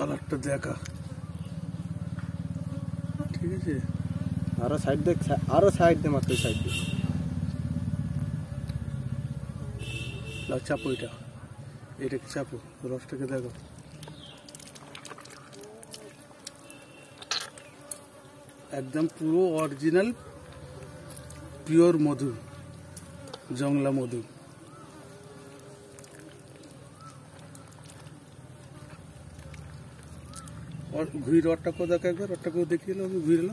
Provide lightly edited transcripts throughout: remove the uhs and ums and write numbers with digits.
কালারটা দেখা ঠিক আছে। আরো সাইড দেখ, আরো সাইড দে, মাত্র সাইড দে। চাপো এটাকে চাপো, রসটাকে দেখো। একদম পুরো অরিজিনাল পিওর মধু, জংলা মধু। ঘুরি রডটা দেখো একবার, রডটাকেও দেখিয়ে এলো, ঘুরে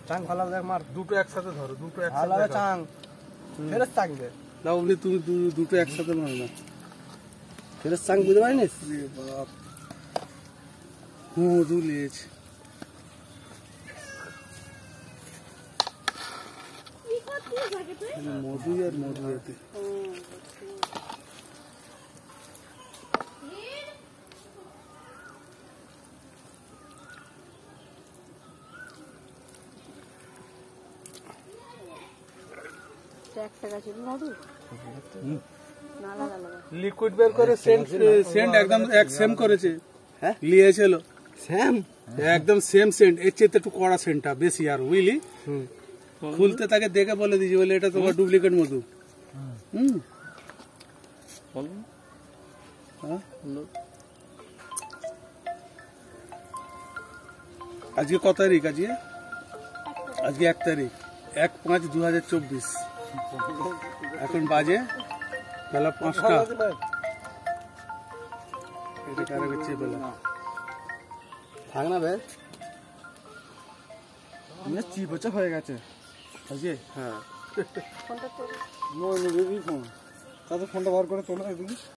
চাং ভালো দেখ, মার দুটো একসাথে ধরো, দুটো ভালো একসাথে চাং ফেরত চাং দে না, বলি তুমি দুটো একসাথে মারো না। ফেরত চাং বুঝতে পারিস? বাপ মধু লিয়েছে। মধুই আর মধু এতে। লিকুইড বের করে সেন্ট একদম এক সেম করেছে। হ্যাঁ লিয়েছিল সেম, একদম সেম সেন্ট, এর চেয়ে একটু কড়া সেন্টটা বেশি আর বুঝলি। খুলতে তাকে দেখে বলে দিয়েছি, বলে এটা তোমার ডুপ্লিকেট মধু। আজকে কত তারিখ? আজকে 1 তারিখ, 1/5/2024। এখন বাজে বেলা 5টা। এটা কারা করছে বেলা? থাক না বে, চিপ হচ্ছে হয়ে গেছে আজকে। হ্যাঁ ফোনটা বার করে তোলো এদিকে।